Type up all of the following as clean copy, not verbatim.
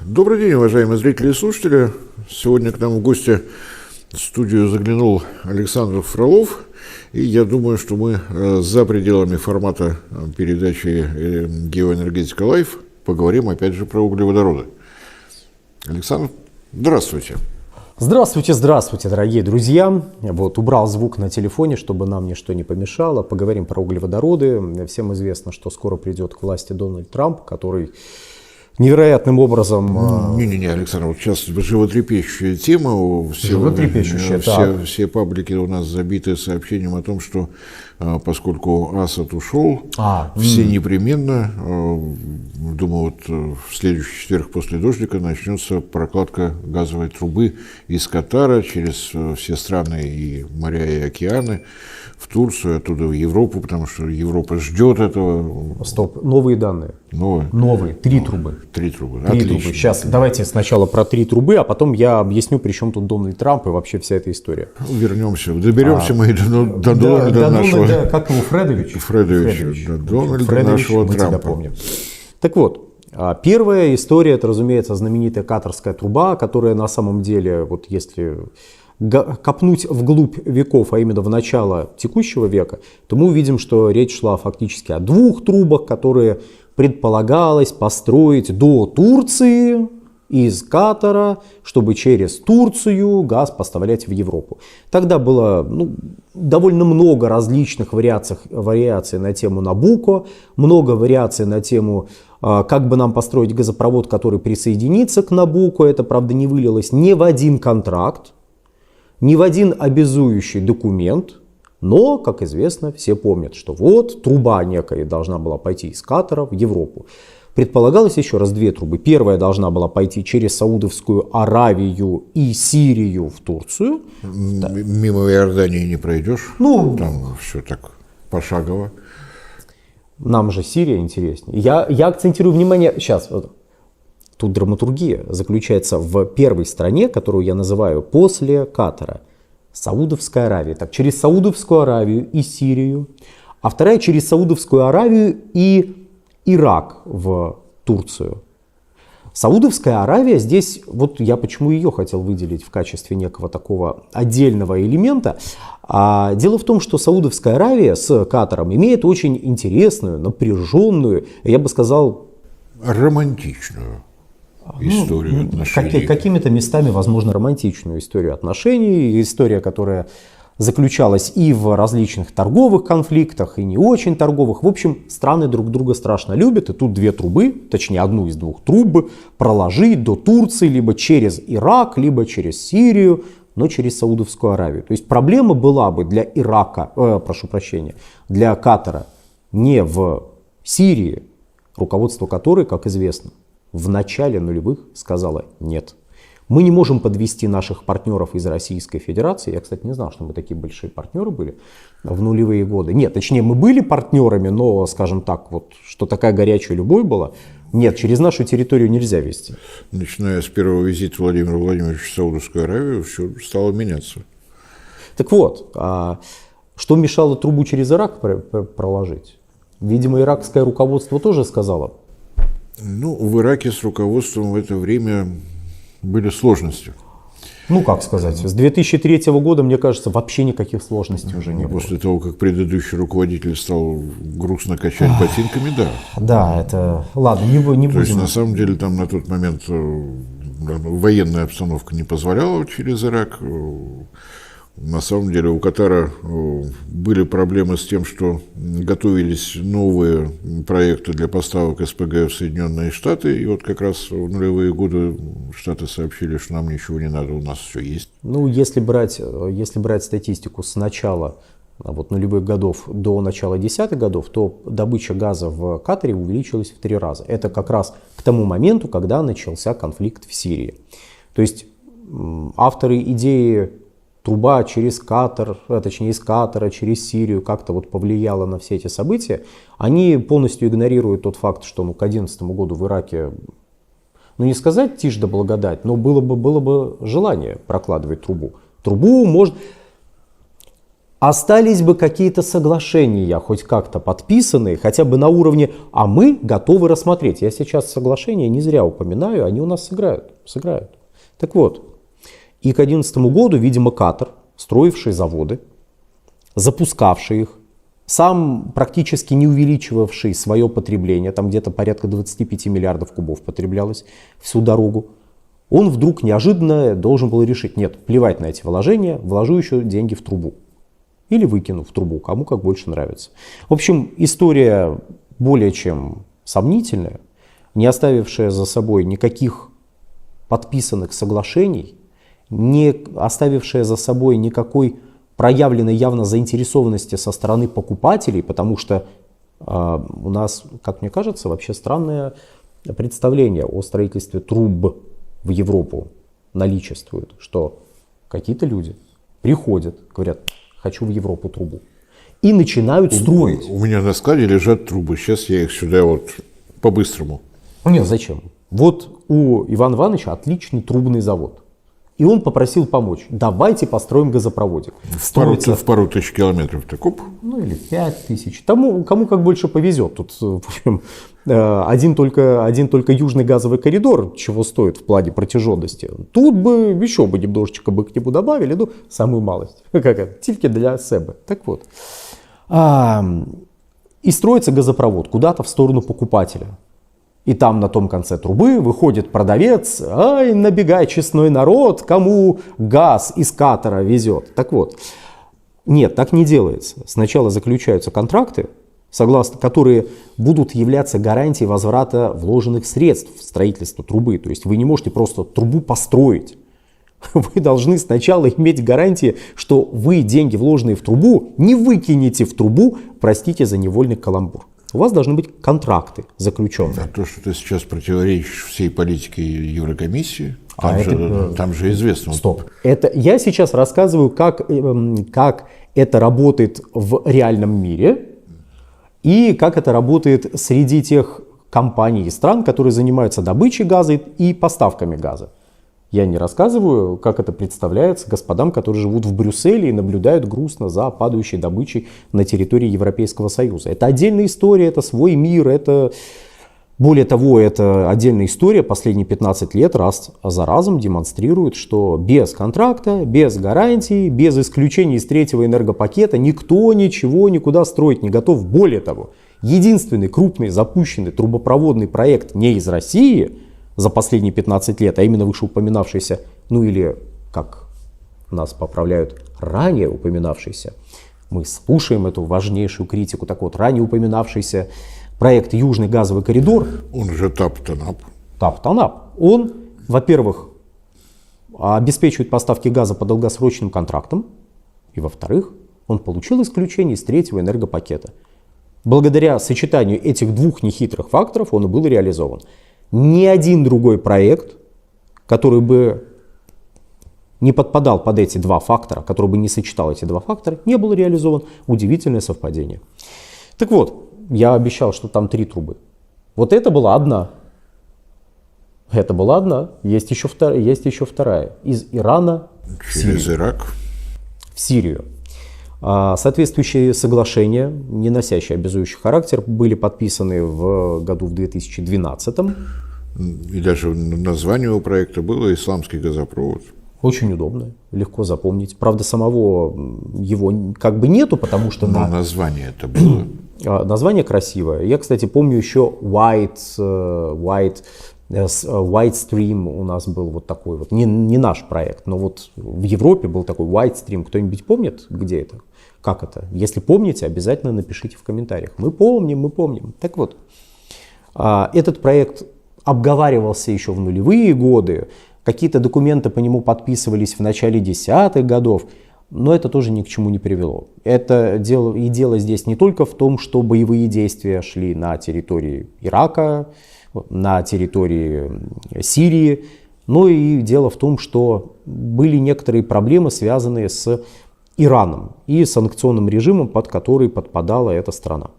Добрый день, уважаемые зрители и слушатели. Сегодня к нам в гости в студию заглянул Александр Фролов. И я думаю, что мы за пределами формата передачи «Геоэнергетика Лайф» поговорим опять же про углеводороды. Александр, здравствуйте. Здравствуйте, здравствуйте, дорогие друзья. Вот убрал звук на телефоне, чтобы нам ничто не помешало. Поговорим про углеводороды. Всем известно, что скоро придет к власти Дональд Трамп, который невероятным образом... Не-не-не, Александр, вот сейчас животрепещущая тема. Все паблики у нас забиты сообщением о том, что поскольку Асад ушел, все непременно, думаю, вот в следующий четверг после дождика начнется прокладка газовой трубы из Катара через все страны и моря, и океаны в Турцию, оттуда в Европу, потому что Европа ждет этого. Стоп, новые данные. Новые. Три трубы. Три трубы. Отлично. Сейчас давайте сначала про три трубы, а потом я объясню, при чем тут Дональд Трамп и вообще вся эта история. Вернемся, доберемся мы до Дональда нашего. Как его, Фредович? Фредович, до Дональда нашего Трампа. Помним. Так вот, первая история, это, разумеется, знаменитая катарская труба, которая на самом деле, вот если копнуть вглубь веков, а именно в начало текущего века, то мы увидим, что речь шла фактически о двух трубах, которые предполагалось построить до Турции из Катара, чтобы через Турцию газ поставлять в Европу. Тогда было довольно много различных вариаций на тему Набуко, много вариаций на тему, как бы нам построить газопровод, который присоединится к Набуко. Это, правда, не вылилось ни в один контракт, ни в один обязующий документ, но, как известно, все помнят, что вот труба некая должна была пойти из Катара в Европу. Предполагалось еще раз две трубы. Первая должна была пойти через Саудовскую Аравию и Сирию в Турцию. Мимо Иордании не пройдешь, там все так пошагово. Нам же Сирия интереснее. Я акцентирую внимание, сейчас, тут драматургия заключается в первой стране, которую я называю после Катара. Саудовская Аравия. Так, через Саудовскую Аравию и Сирию. А вторая через Саудовскую Аравию и Ирак в Турцию. Саудовская Аравия здесь, вот я почему ее хотел выделить в качестве некого такого отдельного элемента. Дело в том, что Саудовская Аравия с Катаром имеет очень интересную, напряженную, я бы сказал, романтичную историю отношений. Какими-то местами, возможно, романтичную историю отношений. История, которая заключалась и в различных торговых конфликтах, и не очень торговых. В общем, страны друг друга страшно любят. И тут две трубы, точнее одну из двух труб, проложить до Турции, либо через Ирак, либо через Сирию, но через Саудовскую Аравию. То есть проблема была бы для для Катара не в Сирии, руководство которой, как известно, в начале нулевых сказала нет. Мы не можем подвести наших партнеров из Российской Федерации. Я, кстати, не знал, что мы такие большие партнеры были в нулевые годы. Нет, точнее, мы были партнерами, но, скажем так, вот, что такая горячая любовь была, нет, через нашу территорию нельзя вести. Начиная с первого визита Владимира Владимировича в Саудовскую Аравию, все стало меняться. Так вот, что мешало трубу через Ирак проложить? Видимо, иракское руководство тоже сказало. В Ираке с руководством в это время были сложности. Как сказать, с 2003 года, мне кажется, вообще никаких сложностей уже не было. После того, как предыдущий руководитель стал грустно качать ботинками, да. Да, это... Ладно, не будем. То есть, на самом деле, там на тот момент военная обстановка не позволяла через Ирак. На самом деле у Катара были проблемы с тем, что готовились новые проекты для поставок СПГ в Соединенные Штаты. И вот как раз в нулевые годы Штаты сообщили, что нам ничего не надо, у нас все есть. Если брать статистику с начала нулевых годов до начала десятых годов, то добыча газа в Катаре увеличилась в 3 раза. Это как раз к тому моменту, когда начался конфликт в Сирии. То есть авторы идеи труба через Катар, точнее из Катара через Сирию как-то повлияла на все эти события, они полностью игнорируют тот факт, что к 2011 году в Ираке, не сказать тишь да благодать, но было бы желание прокладывать трубу. Трубу можно... остались бы какие-то соглашения, хоть как-то подписанные, хотя бы на уровне «а мы готовы рассмотреть». Я сейчас соглашения не зря упоминаю, они у нас сыграют. Так вот, и к 2011 году, видимо, Катар, строивший заводы, запускавший их, сам практически не увеличивавший свое потребление, там где-то порядка 25 миллиардов кубов потреблялось всю дорогу, он вдруг неожиданно должен был решить: нет, плевать на эти вложения, вложу еще деньги в трубу. Или выкину в трубу, кому как больше нравится. В общем, история более чем сомнительная, не оставившая за собой никаких подписанных соглашений, не оставившая за собой никакой проявленной явно заинтересованности со стороны покупателей, потому что у нас, как мне кажется, вообще странное представление о строительстве труб в Европу наличествует, что какие-то люди приходят, говорят: хочу в Европу трубу, и начинают строить. У меня на складе лежат трубы, сейчас я их сюда вот по-быстрому. Нет, зачем? Вот у Ивана Ивановича отличный трубный завод. И он попросил помочь. Давайте построим газопроводик. В пару тысяч километров. Так, оп. Ну или 5000. Тому, кому как больше повезет. Тут, в общем, один только южный газовый коридор чего стоит в плане протяженности. Тут бы еще бы немножечко бы к нему добавили, ну, самую малость. Тільки для себе. Так вот. И строится газопровод куда-то в сторону покупателя. И там на том конце трубы выходит продавец: ай, набегай, честной народ, кому газ из Катара везет. Так вот, нет, так не делается. Сначала заключаются контракты, согласно которые будут являться гарантией возврата вложенных средств в строительство трубы. То есть вы не можете просто трубу построить. Вы должны сначала иметь гарантии, что вы деньги, вложенные в трубу, не выкинете в трубу, простите за невольный каламбур. У вас должны быть контракты заключенные. То, что ты сейчас противоречишь всей политике Еврокомиссии, там же известно. Стоп. Я сейчас рассказываю, как это работает в реальном мире и как это работает среди тех компаний и стран, которые занимаются добычей газа и поставками газа. Я не рассказываю, как это представляется господам, которые живут в Брюсселе и наблюдают грустно за падающей добычей на территории Европейского Союза. Это отдельная история, это свой мир, более того, это отдельная история. Последние 15 лет раз за разом демонстрирует, что без контракта, без гарантий, без исключения из третьего энергопакета никто ничего никуда строить не готов. Более того, единственный крупный запущенный трубопроводный проект не из России за последние 15 лет, а именно вышеупоминавшийся, ну или, как нас поправляют, ранее упоминавшийся, мы слушаем эту важнейшую критику, так вот, ранее упоминавшийся проект «Южный газовый коридор». Он же ТАП-ТАНАП. ТАП-ТАНАП. Он, во-первых, обеспечивает поставки газа по долгосрочным контрактам, и, во-вторых, он получил исключение из третьего энергопакета. Благодаря сочетанию этих двух нехитрых факторов он и был реализован. Ни один другой проект, который бы не подпадал под эти два фактора, который бы не сочетал эти два фактора, не был реализован. Удивительное совпадение. Так вот, я обещал, что там 3 трубы. Вот это была одна. Это была одна. Есть еще вторая. Из Ирана через Ирак в Сирию. Соответствующие соглашения, не носящие обязующий характер, были подписаны в году в 2012. И даже название у проекта было «Исламский газопровод». Очень удобно, легко запомнить. Правда, самого его как бы нету, потому что... Но название это было. Название красивое. Я, кстати, помню еще White Stream у нас был вот такой вот. Не наш проект, но вот в Европе был такой White Stream. Кто-нибудь помнит, где это? Как это? Если помните, обязательно напишите в комментариях. Мы помним. Так вот, этот проект обговаривался еще в нулевые годы. Какие-то документы по нему подписывались в начале 10-х годов. Но это тоже ни к чему не привело. Дело здесь не только в том, что боевые действия шли на территории Ирака, на территории Сирии, но и дело в том, что были некоторые проблемы, связанные с Ираном и санкционным режимом, под который подпадала эта страна.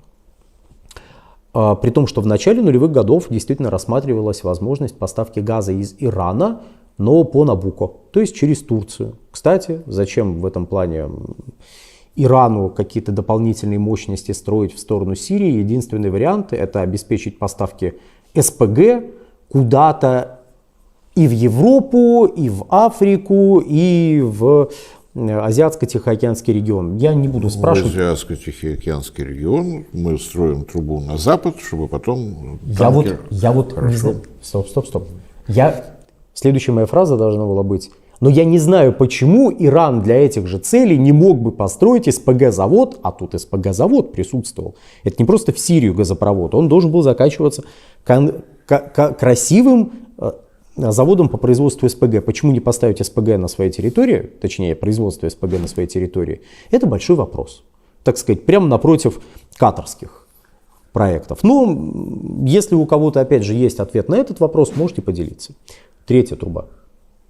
При том, что в начале нулевых годов действительно рассматривалась возможность поставки газа из Ирана, но по Набуко, то есть через Турцию. Кстати, зачем в этом плане Ирану какие-то дополнительные мощности строить в сторону Сирии, единственный вариант — это обеспечить поставки СПГ куда-то и в Европу, и в Африку, и в Азиатско-Тихоокеанский регион. Я не буду спрашивать. В Азиатско-Тихоокеанский регион мы строим трубу на запад, чтобы потом... Я вот не знаю. Стоп. Следующая моя фраза должна была быть: но я не знаю, почему Иран для этих же целей не мог бы построить СПГ-завод, а тут СПГ-завод присутствовал. Это не просто в Сирию газопровод, он должен был заканчиваться красивым заводом по производству СПГ. Почему не поставить СПГ на своей территории, точнее производство СПГ на своей территории, это большой вопрос. Так сказать, прямо напротив катарских проектов. Но если у кого-то опять же есть ответ на этот вопрос, можете поделиться. Третья труба.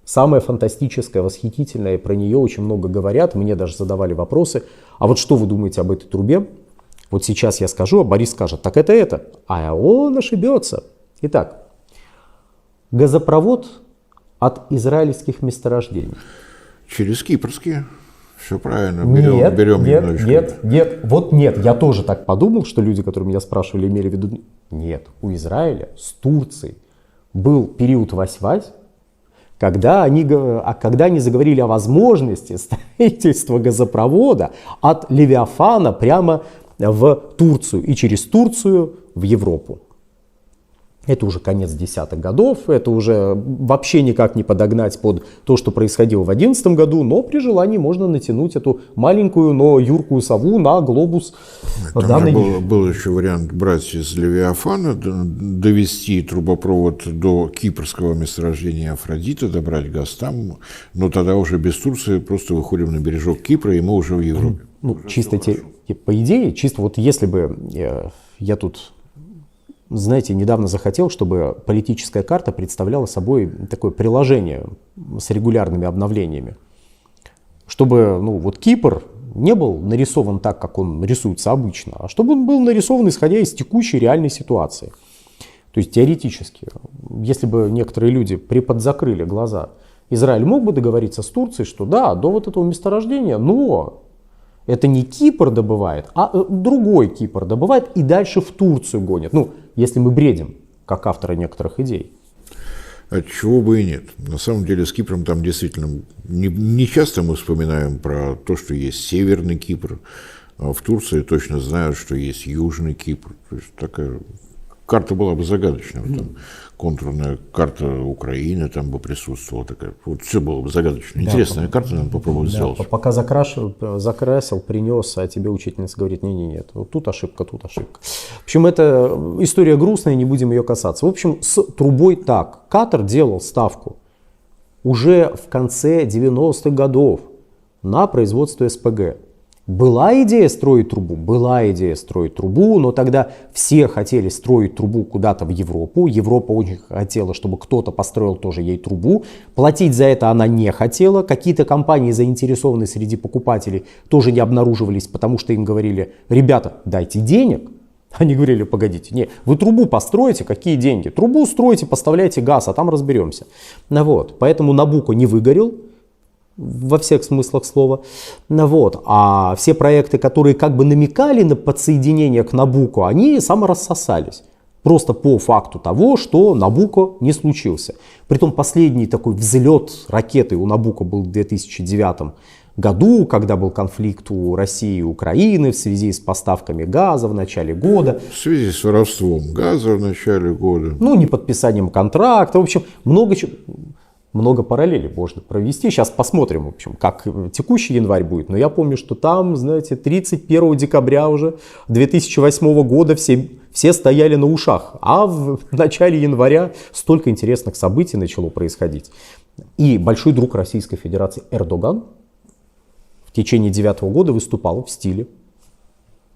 Самая фантастическая, восхитительная, про нее очень много говорят, мне даже задавали вопросы. А вот что вы думаете об этой трубе? Вот сейчас я скажу, а Борис скажет: так это, а он ошибется. Итак, газопровод от израильских месторождений. Через кипрские. Все правильно. Берем немножечко. Нет. Я тоже так подумал, что люди, которые меня спрашивали, имели в виду. Нет, у Израиля с Турцией был период вась-вась, когда они заговорили о возможности строительства газопровода от Левиафана прямо в Турцию и через Турцию в Европу. Это уже конец десятых годов, это уже вообще никак не подогнать под то, что происходило в 2011 году, но при желании можно натянуть эту маленькую, но юркую сову на глобус. Там же был еще вариант брать из Левиафана, довести трубопровод до кипрского месторождения Афродита, добрать газ там, но тогда уже без Турции просто выходим на бережок Кипра, и мы уже в Европе. Ну, чисто по идее, чисто вот если бы я тут... Знаете, недавно захотел, чтобы политическая карта представляла собой такое приложение с регулярными обновлениями. Чтобы вот Кипр не был нарисован так, как он рисуется обычно, а чтобы он был нарисован исходя из текущей реальной ситуации. То есть теоретически, если бы некоторые люди приподзакрыли глаза, Израиль мог бы договориться с Турцией, что да, до вот этого месторождения, но... Это не Кипр добывает, а другой Кипр добывает и дальше в Турцию гонит. Ну, если мы бредим, как авторы некоторых идей. Отчего бы и нет. На самом деле с Кипром там действительно не часто мы вспоминаем про то, что есть Северный Кипр. А в Турции точно знают, что есть Южный Кипр. То есть такая карта была бы загадочная. Там контурная карта Украины там бы присутствовала. Такая. Вот все было бы загадочно. Интересная карта, надо попробовать сделать. Пока закрасил, принес, а тебе учительница говорит: нет, вот тут ошибка, тут ошибка. В общем, это история грустная, не будем ее касаться. В общем, с трубой так. Катар делал ставку уже в конце 90-х годов на производство СПГ. Была идея строить трубу, но тогда все хотели строить трубу куда-то в Европу. Европа очень хотела, чтобы кто-то построил тоже ей трубу. Платить за это она не хотела. Какие-то компании, заинтересованные среди покупателей, тоже не обнаруживались, потому что им говорили: ребята, дайте денег. Они говорили: погодите, не, вы трубу построите, какие деньги? Трубу строите, поставляйте газ, а там разберемся. Поэтому Набуко не выгорел. Во всех смыслах слова. А все проекты, которые как бы намекали на подсоединение к Набуко, они саморассосались. Просто по факту того, что Набуко не случился. Притом последний такой взлет ракеты у Набуко был в 2009 году, когда был конфликт у России и Украины в связи с поставками газа в начале года. В связи с воровством газа в начале года. Неподписанием контракта. В общем, много параллелей можно провести. Сейчас посмотрим, в общем, как текущий январь будет. Но я помню, что там, знаете, 31 декабря уже 2008 года все стояли на ушах. А в начале января столько интересных событий начало происходить. И большой друг Российской Федерации Эрдоган в течение 2009 года выступал в стиле: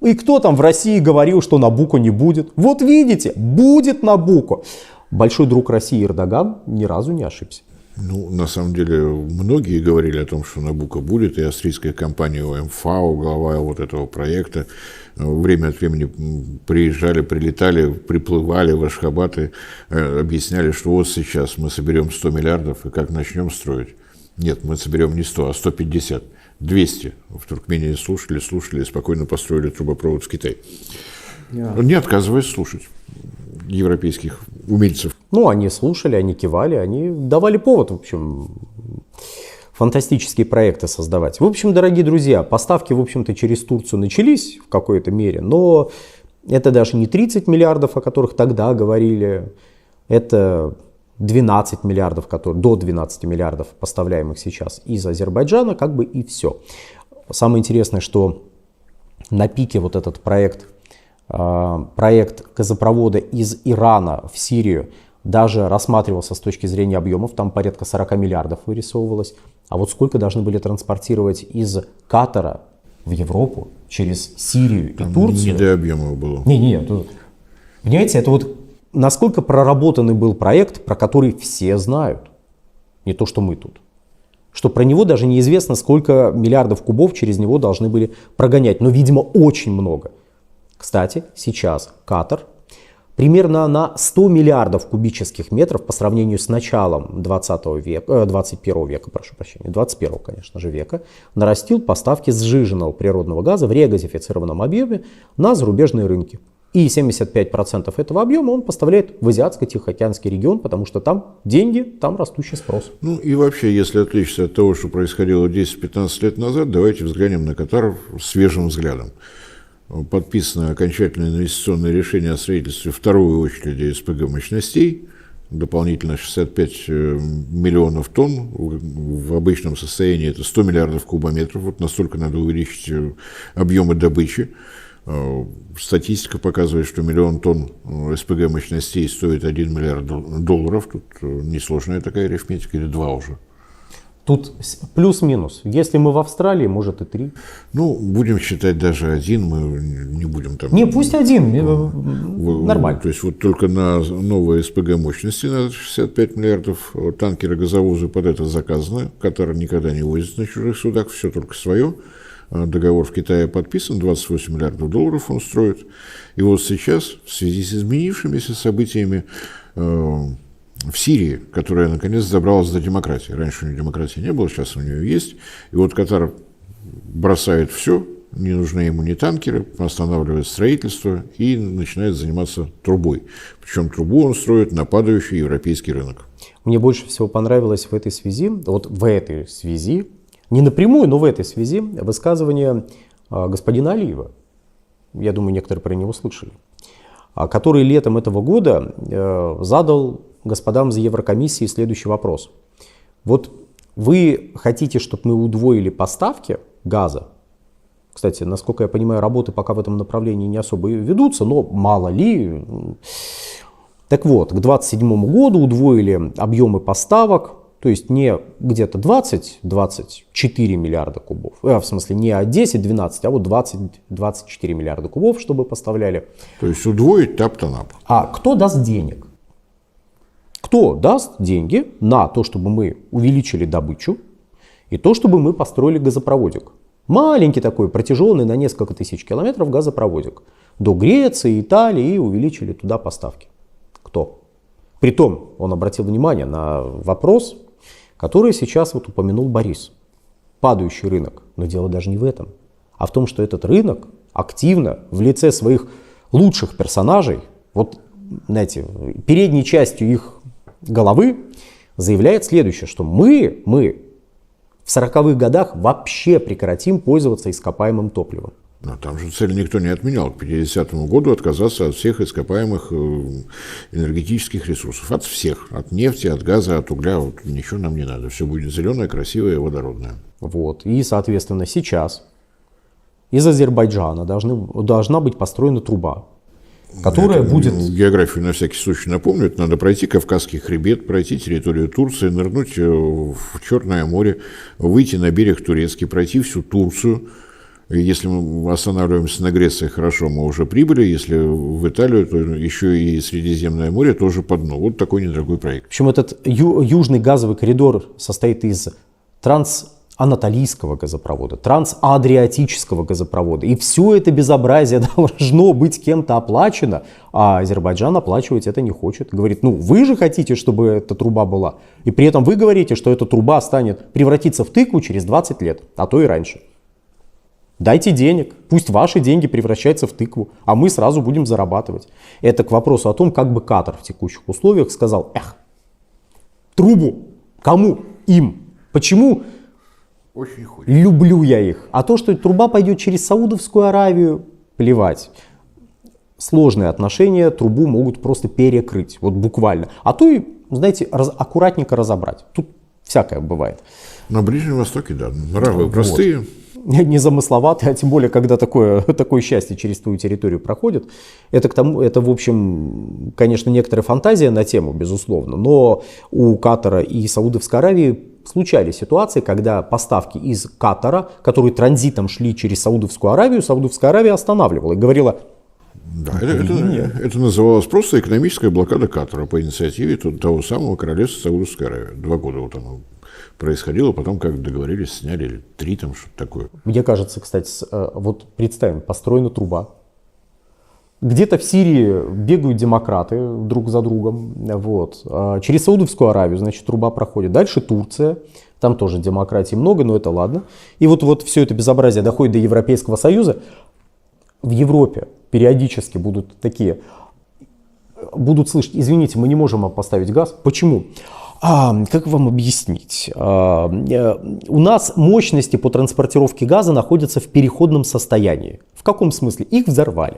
и кто там в России говорил, что Набуко не будет? Вот видите, будет Набуко. Большой друг России Эрдоган ни разу не ошибся. На самом деле, многие говорили о том, что Набуко будет, и австрийская компания ОМФАО, глава вот этого проекта, время от времени приезжали, прилетали, приплывали в Ашхабад и объясняли, что вот сейчас мы соберем 100 миллиардов, и как начнем строить? Нет, мы соберем не 100, а 150. 200 в Туркмении слушали и спокойно построили трубопровод в Китай. Не отказываясь слушать европейских умельцев. Ну, они слушали, они кивали, они давали повод, в общем, фантастические проекты создавать. В общем, дорогие друзья, поставки, в общем-то, через Турцию начались в какой-то мере, но это даже не 30 миллиардов, о которых тогда говорили, это 12 миллиардов, до 12 миллиардов, поставляемых сейчас из Азербайджана, как бы и все. Самое интересное, что на пике вот этот проект газопровода из Ирана в Сирию даже рассматривался с точки зрения объемов, там порядка 40 миллиардов вырисовывалось. А вот сколько должны были транспортировать из Катара в Европу через Сирию и Турцию? Не до объемов было. Нет. Понимаете, это вот насколько проработанный был проект, про который все знают. Не то, что мы тут. Что про него даже неизвестно, сколько миллиардов кубов через него должны были прогонять. Но, видимо, очень много. Кстати, сейчас Катар примерно на 100 миллиардов кубических метров по сравнению с началом 21 века, прошу прощения, 21, конечно же, века, нарастил поставки сжиженного природного газа в регазифицированном объеме на зарубежные рынки. И 75% этого объема он поставляет в Азиатско-Тихоокеанский регион, потому что там деньги, там растущий спрос. Ну и вообще, если отвлечься от того, что происходило 10-15 лет назад, давайте взглянем на Катар свежим взглядом. Подписано окончательное инвестиционное решение о строительстве второй очереди СПГ мощностей, дополнительно 65 миллионов тонн, в обычном состоянии это 100 миллиардов кубометров, вот настолько надо увеличить объемы добычи. Статистика показывает, что миллион тонн СПГ мощностей стоит 1 миллиард долларов, тут несложная такая арифметика, или 2 уже. Тут плюс-минус. Если мы в Австралии, может и 3. Ну, будем считать даже 1, мы не будем там... Не, пусть 1, нормально. То есть вот только на новые СПГ мощности на 65 миллиардов танкеры, газовозы под это заказаны. Катар никогда не возит на чужих судах, все только свое. Договор в Китае подписан, 28 миллиардов долларов он строит. И вот сейчас, в связи с изменившимися событиями, в Сирии, которая наконец добралась до демократии. Раньше у нее демократии не было, сейчас у нее есть. И вот Катар бросает все, не нужны ему ни танкеры, останавливает строительство и начинает заниматься трубой. Причем трубу он строит на падающий европейский рынок. Мне больше всего понравилось в этой связи, не напрямую, но в этой связи, высказывание господина Алиева. Я думаю, некоторые про него слышали. Который летом этого года задал господам из Еврокомиссии следующий вопрос. Вот вы хотите, чтобы мы удвоили поставки газа? Кстати, насколько я понимаю, работы пока в этом направлении не особо ведутся, но мало ли. Так вот, к 2027 году удвоили объемы поставок, то есть не где-то 20-24 миллиарда кубов, в смысле не 10-12, а вот 20-24 миллиарда кубов, чтобы поставляли. То есть удвоить тап-то-нап. А кто даст денег? Кто даст деньги на то, чтобы мы увеличили добычу и то, чтобы мы построили газопроводик? Маленький такой, протяженный на несколько тысяч километров газопроводик. До Греции, Италии и увеличили туда поставки. Кто? Притом он обратил внимание на вопрос, который сейчас вот упомянул Борис. Падающий рынок. Но дело даже не в этом, а в том, что этот рынок активно в лице своих лучших персонажей, вот, знаете, передней частью их головы заявляет следующее, что мы в 40-х годах вообще прекратим пользоваться ископаемым топливом. Но там же цель никто не отменял. К 50-му году отказаться от всех ископаемых энергетических ресурсов. От всех. От нефти, от газа, от угля. Вот, ничего нам не надо. Все будет зеленое, красивое и водородное. Вот. И, соответственно, сейчас из Азербайджана должна быть построена труба, которая будет... Географию на всякий случай напомню. Надо пройти Кавказский хребет, пройти территорию Турции, нырнуть в Черное море, выйти на берег турецкий, пройти всю Турцию. Если мы останавливаемся на Греции, хорошо, мы уже прибыли. Если в Италию, то еще и Средиземное море тоже по дну. Вот такой недорогой проект. В общем, этот южный газовый коридор состоит из Анатолийского газопровода, трансадриатического газопровода. И все это безобразие должно быть кем-то оплачено, а Азербайджан оплачивать это не хочет. Говорит, ну вы же хотите, чтобы эта труба была. И при этом вы говорите, что эта труба превратится в тыкву через 20 лет, а то и раньше. Дайте денег, пусть ваши деньги превращаются в тыкву, а мы сразу будем зарабатывать. Это к вопросу о том, как бы Катар в текущих условиях сказал, трубу, кому? Им. Почему? Очень хочется. Люблю я их. А то, что труба пойдет через Саудовскую Аравию, плевать. Сложные отношения трубу могут просто перекрыть, вот буквально. А то и, знаете, аккуратненько разобрать. Тут всякое бывает. На Ближнем Востоке, да, нравы простые. Незамысловатые, а тем более, когда такое счастье через твою территорию проходит. Это, в общем, конечно, некоторая фантазия на тему, безусловно, но у Катара и Саудовской Аравии случались ситуации, когда поставки из Катара, которые транзитом шли через Саудовскую Аравию, Саудовская Аравия останавливала и говорила... Да, это называлось просто экономическая блокада Катара по инициативе того самого королевства Саудовской Аравии. 2 года вот оно происходило, потом, как договорились, сняли 3, там что-то такое. Мне кажется, кстати, вот представим, построена труба. Где-то в Сирии бегают демократы друг за другом. Вот. Через Саудовскую Аравию, значит, труба проходит. Дальше Турция. Там тоже демократии много, но это ладно. И вот все это безобразие доходит до Европейского Союза. В Европе периодически будут слышать, извините, мы не можем поставить газ. Почему? Как вам объяснить? У нас мощности по транспортировке газа находятся в переходном состоянии. В каком смысле? Их взорвали.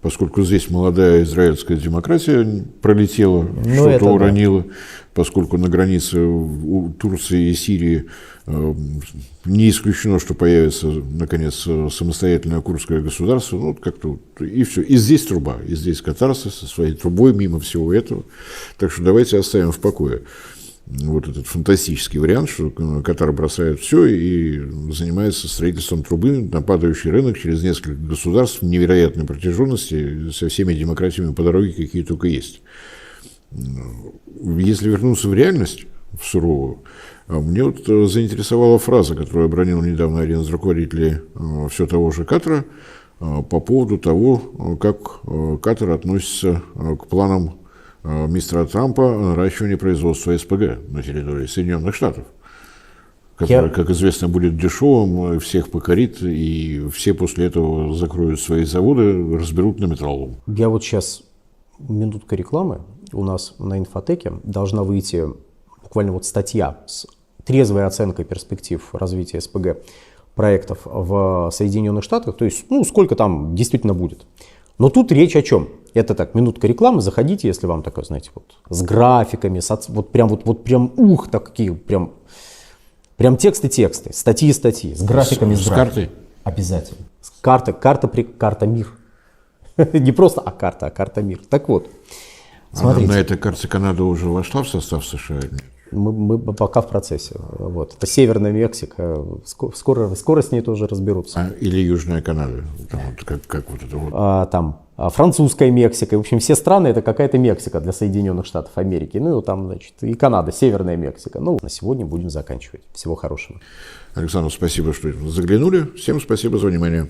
Поскольку здесь молодая израильская демократия пролетела, что-то уронила, поскольку на границе у Турции и Сирии не исключено, что появится, наконец, самостоятельное курдское государство, ну, как-то и все. И здесь труба, и здесь катарцы со своей трубой мимо всего этого. Так что давайте оставим в покое вот этот фантастический вариант, что Катар бросает все и занимается строительством трубы на падающий рынок через несколько государств невероятной протяженности со всеми демократиями по дороге, какие только есть. Если вернуться в реальность, в суровую, мне вот заинтересовала фраза, которую обронил недавно один из руководителей все того же Катара по поводу того, как Катар относится к планам мистера Трампа наращивание производства СПГ на территории Соединенных Штатов, которое, как известно, будет дешевым, всех покорит, и все после этого закроют свои заводы, разберут на металлолом. Я вот сейчас, минутка рекламы, у нас на Инфотеке должна выйти буквально вот статья с трезвой оценкой перспектив развития СПГ проектов в Соединенных Штатах, то есть, сколько там действительно будет. Но тут речь о чем? Это так, минутка рекламы, заходите, если вам такое, знаете, вот с графиками, такие прям тексты, статьи, с графиками, с картой. Обязательно. Карта мир. Не просто карта мир. Так вот, смотрите. На этой карте Канада уже вошла в состав США? Мы пока в процессе. Вот. Это Северная Мексика. Скоро с ней тоже разберутся. Или Южная Канада. Там, как вот это вот. Там Французская Мексика. В общем, все страны это какая-то Мексика для Соединенных Штатов Америки. Ну и там, значит, и Канада, Северная Мексика. Ну, на сегодня будем заканчивать. Всего хорошего. Александр, спасибо, что заглянули. Всем спасибо за внимание.